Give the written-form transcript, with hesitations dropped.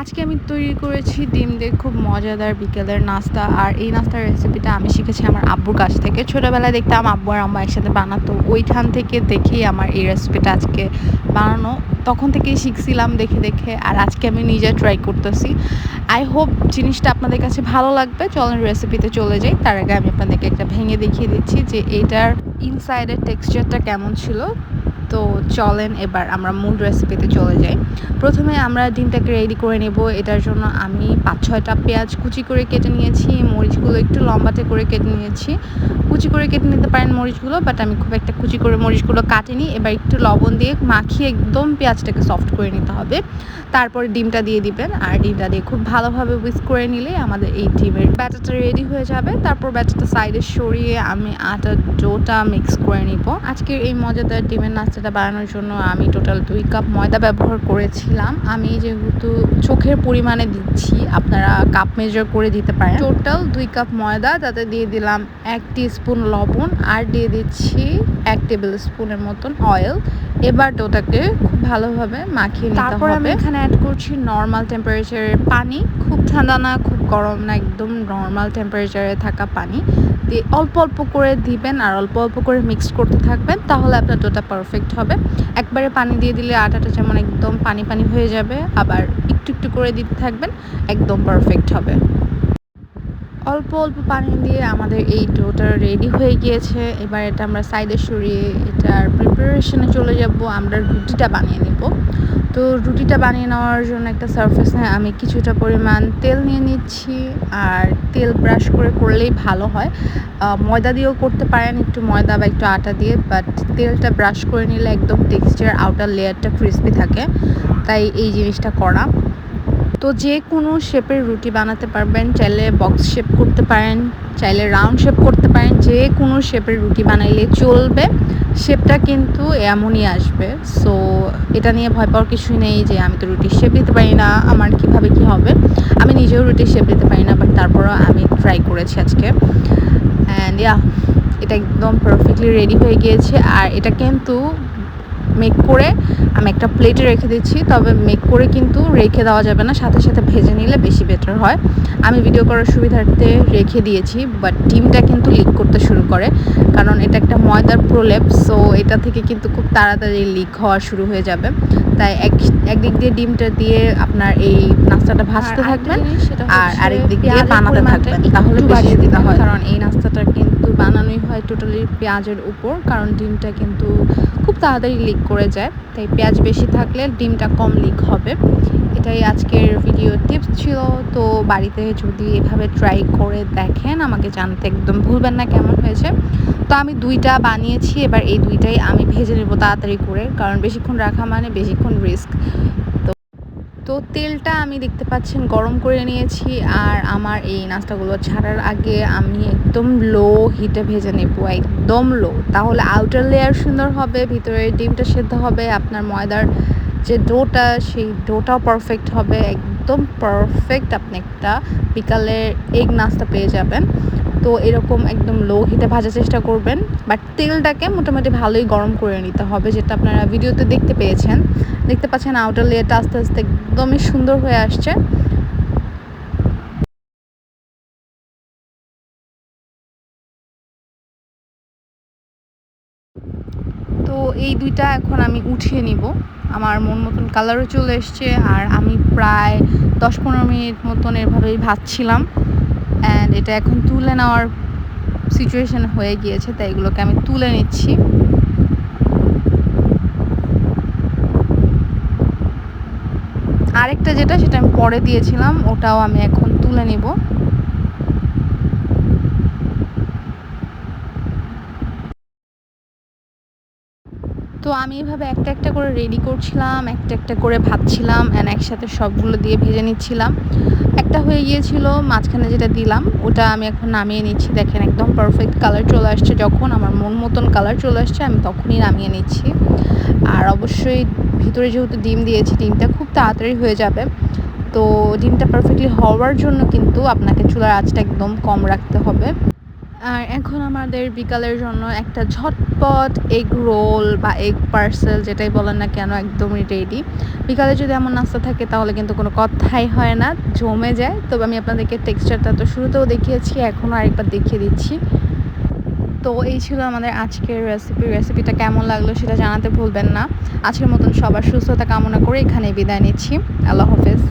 আজকে আমি তৈরি করেছি ডিম দিয়ে খুব মজাদার বিকেলের নাস্তা। আর এই নাস্তার রেসিপিটা আমি শিখেছি আমার আব্বুর কাছ থেকে। ছোটোবেলায় দেখতাম আব্বু আর আম্মা একসাথে বানাতো, ওইখান থেকে দেখেই আমার এই রেসিপিটা আজকে বানানো। তখন থেকেই শিখছিলাম দেখে দেখে, আর আজকে আমি নিজে ট্রাই করতেছি। আই হোপ জিনিসটা আপনাদের কাছে ভালো লাগবে। চলেন রেসিপিতে চলে যাই। তার আগে আমি আপনাদেরকে একটা ভেঙে দেখিয়ে দিচ্ছি যে এইটার ইনসাইডের টেক্সচারটা কেমন ছিল। তো চলেন এবার আমরা মূল রেসিপিতে চলে যাই। প্রথমে আমরা ডিমটাকে রেডি করে নেব। এটার জন্য আমি 5-6টা পেঁয়াজ কুচি করে কেটে নিয়েছি। মরিচগুলো একটু লম্বাটে করে কেটে নিয়েছি। কুচি করে কেটে নিতে পারেন মরিচগুলো, বাট আমি খুব একটা কুচি করে মরিচগুলো কাটিনি। এবার একটু লবণ দিয়ে মাখিয়ে একদম পেঁয়াজটাকে সফট করে নিতে হবে। তারপরে ডিমটা দিয়ে দিবেন, আর ডিমটা দিয়ে খুব ভালোভাবে উইস্ক করে নিলে আমাদের এই ডিমের ব্যাটারটা রেডি হয়ে যাবে। তারপর ব্যাটারটা সাইডে সরিয়ে আমি আটার ডোটা মিক্স করে নিব। আজকের এই মজাদার ডিমের নাস্তাটা বানানোর জন্য আমি টোটাল 2 কাপ ময়দা ব্যবহার করেছিলাম। আমি যেহেতু চোখের পরিমাণে দিচ্ছি, আপনারা কাপ মেজার করে দিতে পারেন। টোটাল 2 কাপ ময়দা, তাতে দিয়ে দিলাম 1 টিস্পুন লবণ, আর দিয়ে দিচ্ছি 1 টেবিল স্পুনের মতন অয়েল। এবার ডোটাকে খুব ভালোভাবে মাখিয়ে নিতে হবে। তারপর আমি এখানে অ্যাড করছি নর্মাল টেম্পারেচারের পানি। খুব ঠান্ডা না, খুব গরম না, একদম নর্মাল টেম্পারেচারে থাকা পানি দিয়ে অল্প অল্প করে দিবেন আর অল্প অল্প করে মিক্স করতে থাকবেন, তাহলে আপনার ডোটা পারফেক্ট হবে। একবারে পানি দিয়ে দিলে আটাটা যেমন একদম পানি পানি হয়ে যাবে, আবার একটু একটু করে দিতে থাকবেন, একদম পারফেক্ট হবে। অল্প অল্প পানি দিয়ে আমাদের এই ডোটা রেডি হয়ে গিয়েছে। এবার এটা আমরা সাইডে সরিয়ে এটার প্রিপারেশনে চলে যাব। আমরা রুটিটা বানিয়ে নেব। তো রুটিটা বানিয়ে নেওয়ার জন্য একটা সারফেসে আমি কিছুটা পরিমাণ তেল নিয়ে নিচ্ছি, আর তেল ব্রাশ করে করলেই ভালো হয়। ময়দা দিয়েও করতে পারেন, একটু ময়দা বা একটু আটা দিয়ে, বাট তেলটা ব্রাশ করে নিলে একদম টেক্সচার আউটার লেয়ারটা ক্রিসপি থাকে, তাই এই জিনিসটা করা। তো যে কোনো শেপের রুটি বানাতে পারবেন। চাইলে বক্স শেপ করতে পারেন, চাইলে রাউন্ড শেপ করতে পারেন, যে কোনো শেপের রুটি বানাইলে চলবে। শেপটা কিন্তু এমনই আসবে। সো এটা নিয়ে ভয় পাওয়ার কিছুই নেই যে আমি তো রুটির শেপ দিতে পারি না, আমার কীভাবে কী হবে। আমি নিজেও রুটির শেপ দিতে পারি না, বাট তারপরও আমি ট্রাই করেছি আজকে। অ্যান্ড এটা একদম পারফেক্টলি রেডি হয়ে গিয়েছে। আর এটা কিন্তু মেক করে আমি একটা প্লেটে রেখে দিচ্ছি, তবে মেক করে কিন্তু রেখে দেওয়া যাবে না, সাথে সাথে ভেজে নিলে বেশি বেটার হয়। আমি ভিডিও করার সুবিধার্থে রেখে দিয়েছি, বাট ডিমটা কিন্তু লিক করতে শুরু করে, কারণ এটা একটা ময়দার প্রলেপ। সো এটা থেকে কিন্তু খুব তাড়াতাড়ি লিক হওয়া শুরু হয়ে যাবে। তাই একদিক দিয়ে ডিমটা দিয়ে আপনার এই নাস্তাটা ভাজতে থাকবেন, আর আরেক দিক দিয়ে বানাতে থাকবেন, তাহলে বেশি সুবিধা হয়। কারণ এই নাস্তাটা কিন্তু বানানোই হয় টোটালি পেঁয়াজের উপর, কারণ ডিমটা কিন্তু খুব তাড়াতাড়ি লিক করে যায়, তাই পেঁয়াজ বেশি থাকলে ডিমটা কম লিক হবে। এটাই আজকের ভিডিও টিপস ছিল। তো বাড়িতে যদি এভাবে ট্রাই করে দেখেন, আমাকে জানতে একদম ভুলবেন না কেমন হয়েছে। তো আমি 2টা বানিয়েছি, এবার এই 2টাই আমি ভেজে নেব তাড়াতাড়ি করে, কারণ বেশিক্ষণ রাখা মানে বেশিক্ষণ রিস্ক। তো তেলটা আমি দেখতে পাচ্ছেন গরম করে নিয়েছি, আর আমার এই নাস্তাগুলো ছাড়ার আগে আমি একদম লো হিটে ভেজে নেব, একদম লো, তাহলে আউটার লেয়ার সুন্দর হবে, ভিতরে ডিমটা সেদ্ধ হবে, আপনার ময়দার যে ডোটা সেই ডোটাও পারফেক্ট হবে, একদম পারফেক্ট। আপনি একটা বিকালের এগ নাস্তা পেয়ে যাবেন। তো এরকম একদম লো হিটে ভাজার চেষ্টা করবেন, বাট তেলটাকে মোটামুটি ভালোই গরম করে নিতে হবে, যেটা আপনারা ভিডিওতে দেখতে পাচ্ছেন আউটার লেয়ারটা আস্তে আস্তে একদমই সুন্দর হয়ে আসছে। তো এই 2টা এখন আমি উঠিয়ে নিব। আমার মন মতন কালারও চলে এসছে, আর আমি প্রায় 10-15 মিনিট মতন এভাবেই ভাজছিলাম। অ্যান্ড এটা এখন তুলে নেওয়ার সিচুয়েশন হয়ে গিয়েছে, তাই এগুলোকে আমি তুলে নিচ্ছি। আরেকটা যেটা সেটা আমি পরে দিয়েছিলাম, ওটাও আমি এখন তুলে নিব। তো আমি এভাবে একটা একটা করে রেডি করছিলাম, একটা একটা করে ভাজছিলাম, অ্যান্ড একসাথে সবগুলো দিয়ে ভেজে নিচ্ছিলাম। একটা হয়ে গিয়েছিল, মাঝখানে যেটা দিলাম ওটা আমি এখন নামিয়ে নিচ্ছি। দেখেন একদম পারফেক্ট কালার চলে আসছে, যখন আমার মন মতন কালার চলে আসছে আমি তখনই নামিয়ে নিচ্ছি। আর অবশ্যই ভিতরে যেহেতু ডিম দিয়েছি, ডিমটা খুব তাড়াতাড়ি হয়ে যাবে। তো ডিমটা পারফেক্টলি হওয়ার জন্য কিন্তু আপনাকে চুলার আঁচটা একদম কম রাখতে হবে। আর এখন আমাদের বিকালের জন্য একটা ঝটপট এগ রোল বা এগ পার্সেল যেটাই বলেন না কেন একদমই রেডি। বিকালে যদি এমন নাস্তা থাকে তাহলে কিন্তু কোনো কথাই হয় না, জমে যায়। তবে আমি আপনাদেরকে টেক্সচারটা তো শুরুতেও দেখিয়েছি, এখনও আরেকবার দেখিয়ে দিচ্ছি। তো এই ছিল আমাদের আজকের রেসিপিটা কেমন লাগলো সেটা জানাতে ভুলবেন না। আজকের মতন সবার সুস্থতা কামনা করে এখানেই বিদায় নিচ্ছি। আল্লাহ হাফেজ।